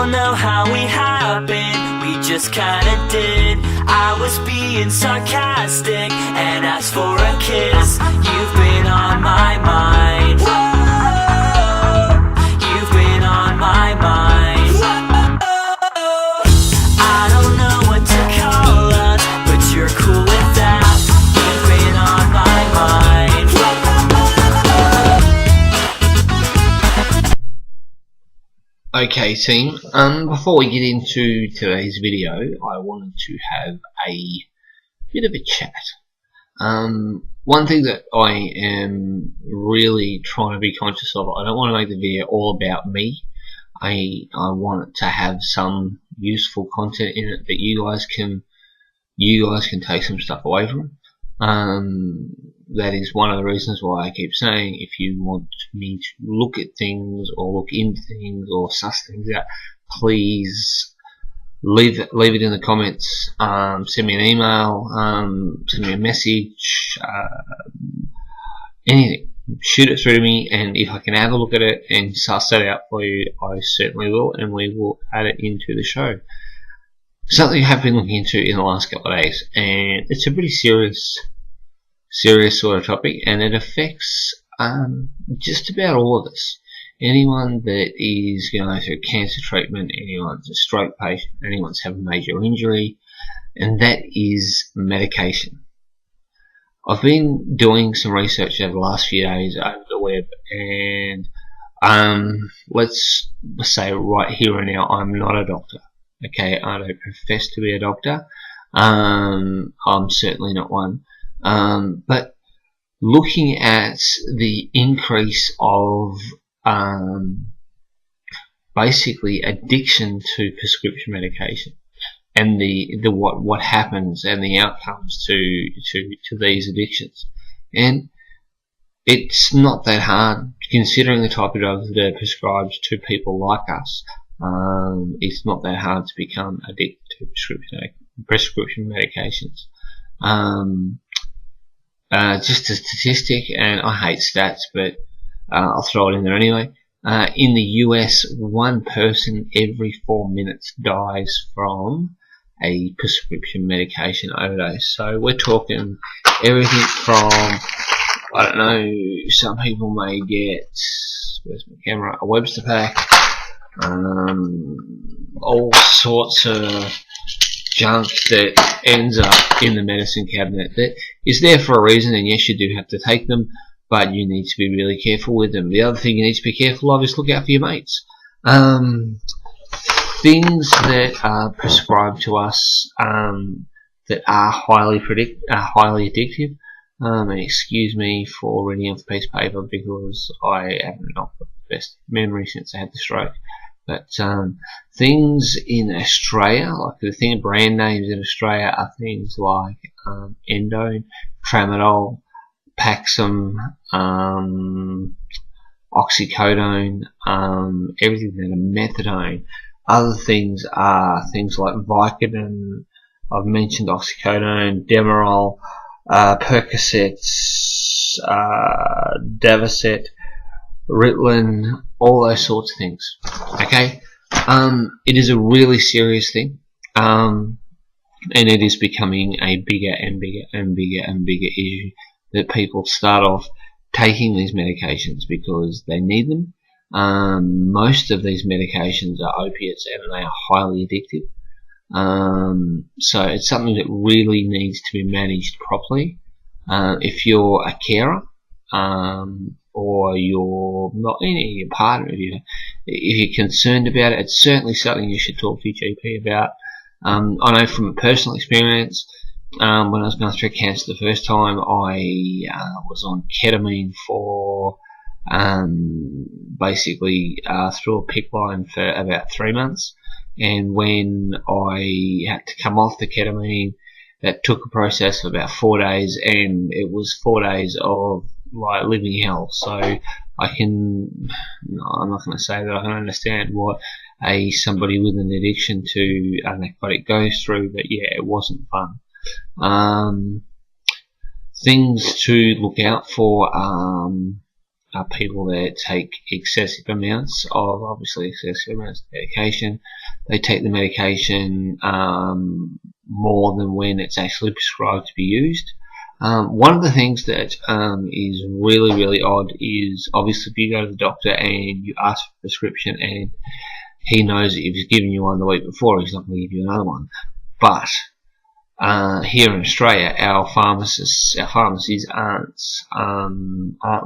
don't know how we happened, we just kinda did. I was being sarcastic and asked for a kiss. You've been on my mind. You've been on my mind. I don't know what to call us, but you're cool with that. You've been on my mind. Okay team, before we get into today's video, I wanted to have a bit of a chat. One thing that I am really trying to be conscious of, I don't want to make the video all about me. I want it to have some useful content in it that you guys can take some stuff away from. That is one of the reasons why I keep saying, if you want me to look at things or look into things or suss things out, please leave it in the comments. Send me an email, send me a message, anything. Shoot it through to me, and if I can have a look at it and suss that out for you, I certainly will, and we will add it into the show. Something I have been looking into in the last couple of days, and it's a pretty serious sort of topic, and it affects just about all of us. Anyone that is going through cancer treatment, anyone's a stroke patient, anyone's having a major injury, and that is medication. I've been doing some research over the last few days over the web, and let's say right here and now, I'm not a doctor. Okay, I don't profess to be a doctor. I'm certainly not one. But looking at the increase of basically addiction to prescription medication, and the what happens and the outcomes to these addictions, and it's not that hard considering the type of drugs that are prescribed to people like us. It's not that hard to become addicted to prescription medications. Just a statistic, and I hate stats, but I'll throw it in there anyway. In the US, one person every 4 minutes dies from a prescription medication overdose. So we're talking everything from, I don't know, some people may get, where's my camera, a Webster pack, all sorts of junk that ends up in the medicine cabinet that is there for a reason, and yes, you do have to take them, but you need to be really careful with them. The other thing you need to be careful of is look out for your mates. Things that are prescribed to us that are highly addictive. And excuse me for reading off a piece of paper because I haven't got the best memory since I had the stroke. But things in Australia, like the thing brand names in Australia, are things like Endone, Tramadol, Paxum, Oxycodone, everything that are methadone. Other things are things like Vicodin. I've mentioned Oxycodone, Demerol, Percocets, Davocet, Ritalin, all those sorts of things. Okay, it is a really serious thing, and it is becoming a bigger and bigger and bigger and bigger issue that people start off taking these medications because they need them. Most of these medications are opiates, and they are highly addictive. So it's something that really needs to be managed properly. If you're a carer, or you're not your partner, if you're concerned about it, it's certainly something you should talk to your GP about. I know from a personal experience, when I was going through cancer the first time, I was on ketamine for basically through a PICC line for about 3 months, and when I had to come off the ketamine, that took a process of about 4 days, and it was 4 days of like living hell. So I'm not going to say that I can understand what somebody with an addiction to a narcotic goes through, but yeah, it wasn't fun. Things to look out for, people that take excessive amounts of medication. They take the medication more than when it's actually prescribed to be used. One of the things that is really odd is, obviously, if you go to the doctor and you ask for a prescription and he knows that if he's given you one the week before, he's not going to give you another one. But here in Australia, our pharmacies aren't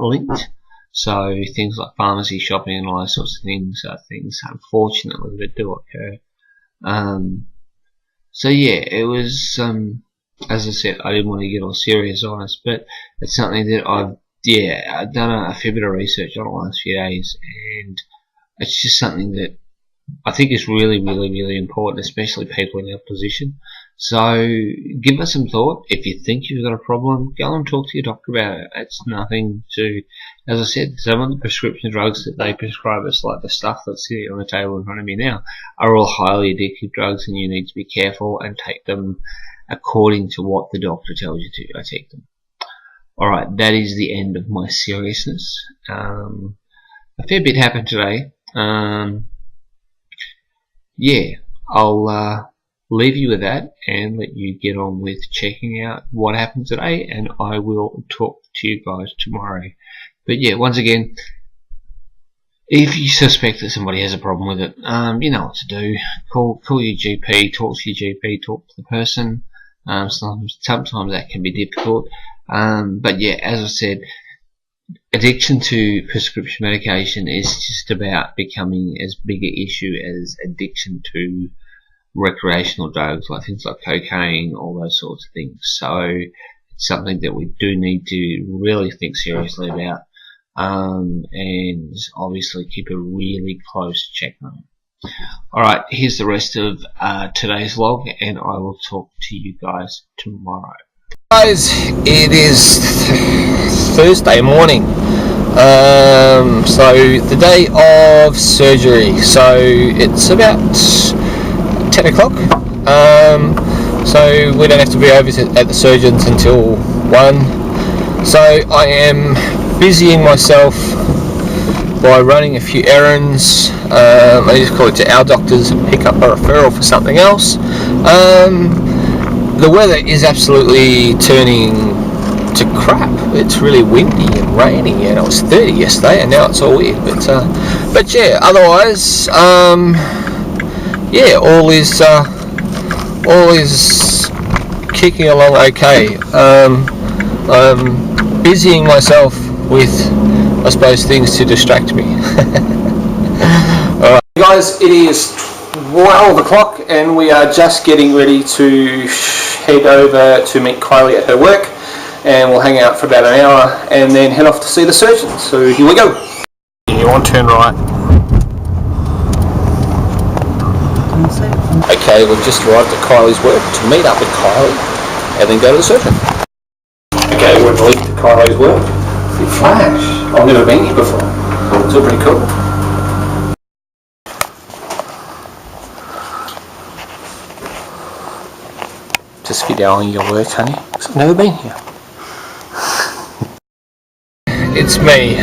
linked. So things like pharmacy shopping and all those sorts of things are things, unfortunately, that do occur. So yeah, it was, as I said, I didn't want to get all serious on us, but it's something that I've done a fair bit of research on the last few days, and it's just something that I think is really important, especially people in our position. So give us some thought. If you think you've got a problem, go and talk to your doctor about it. It's nothing to, as I said, some of the prescription drugs that they prescribe us, like the stuff that's sitting on the table in front of me now, are all highly addictive drugs, and you need to be careful and take them according to what the doctor tells you to. I take them. Alright, that is the end of my seriousness. A fair bit happened today. Yeah, I'll leave you with that and let you get on with checking out what happened today, and I will talk to you guys tomorrow. But yeah, once again, if you suspect that somebody has a problem with it, you know what to do. Call your GP, talk to your GP, talk to the person. Sometimes that can be difficult. But yeah, as I said, addiction to prescription medication is just about becoming as big an issue as addiction to recreational drugs, like things like cocaine, all those sorts of things. So it's something that we do need to really think seriously about, and obviously keep a really close check on it. Alright, here's the rest of today's vlog, and I will talk to you guys tomorrow. Guys, it is Thursday morning, so the day of surgery, so it's about 10 o'clock, so we don't have to be over at the surgeon's until 1, so I am busying myself by running a few errands. I just call it to our doctors and pick up a referral for something else. The weather is absolutely turning to crap. It's really windy and rainy, and it was 30 yesterday, and now it's all weird. But yeah, otherwise, yeah, all is kicking along okay. I'm busying myself with, I suppose, things to distract me. Alright guys, it is 12 o'clock and we are just getting ready to head over to meet Kylie at her work, and we'll hang out for about an hour and then head off to see the surgeon. So here we go. You want to turn right. Okay, we've just arrived at Kylie's work to meet up with Kylie and then go to the surgeon. Okay, we've arrived at Kylie's work. Big flash. I've never been here before. It's all pretty cool. Just videoing your work, honey, because I've never been here. It's me,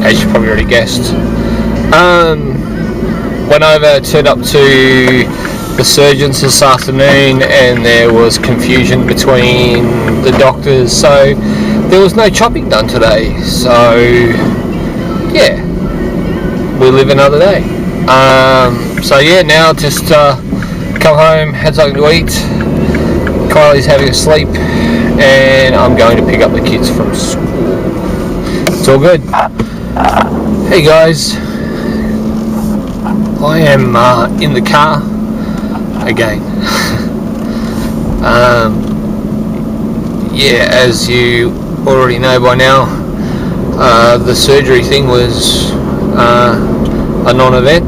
as you probably already guessed. Went over, turned up to the surgeons this afternoon, and there was confusion between the doctors, so there was no chopping done today. So yeah, we live another day. So yeah, now just come home, had something to eat. Kylie's having a sleep, and I'm going to pick up the kids from school. It's all good. Hey guys, I am in the car again. Yeah, as you already know by now, the surgery thing was a non-event.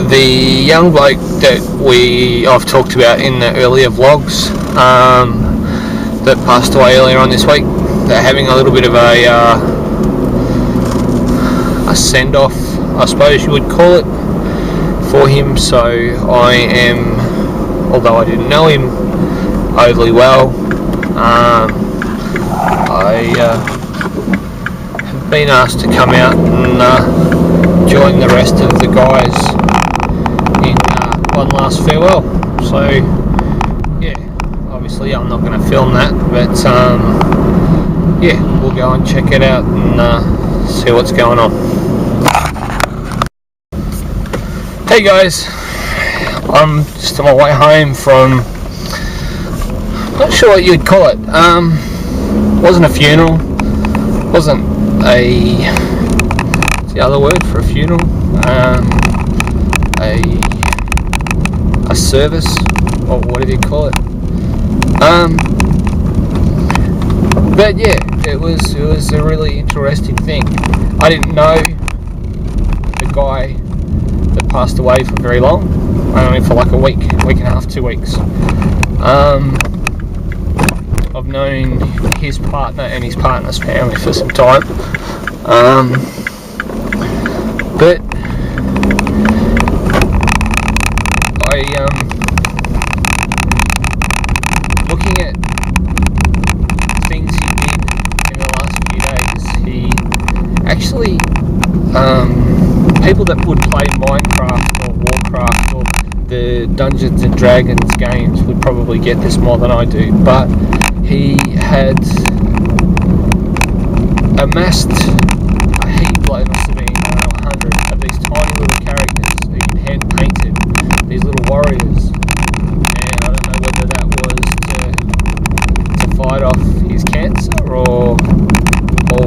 The young bloke that I've talked about in the earlier vlogs, that passed away earlier on this week, they're having a little bit of a send-off, I suppose you would call it, for him. So I am, although I didn't know him overly well, I have been asked to come out and join the rest of the guys in one last farewell. So yeah, obviously I'm not going to film that, but yeah, we'll go and check it out and see what's going on. Hey guys, I'm just on my way home from, not sure what you'd call it. Wasn't a funeral, wasn't a, what's the other word for a funeral? A service, or whatever you call it. But yeah, it was a really interesting thing. I didn't know the guy that passed away for very long, only for like a week and a half, 2 weeks. I've known his partner and his partner's family for some time, but looking at things he did in the last few days, he actually, people that would play Minecraft or Warcraft or the Dungeons and Dragons games would probably get this more than I do, but he had amassed a heap load, must have been 100 of these tiny little characters that he'd hand painted, these little warriors, and I don't know whether that was to fight off his cancer or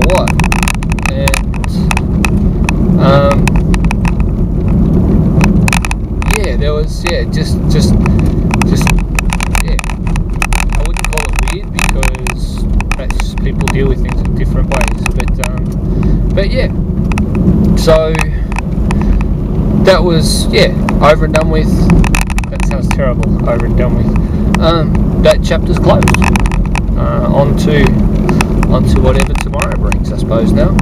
what. And yeah, there was just yeah, I wouldn't call it weird because that's, people deal with things in different ways, but yeah, so that was over and done with. That sounds terrible. Over and done with. That chapter's closed. On to whatever tomorrow brings, I suppose now.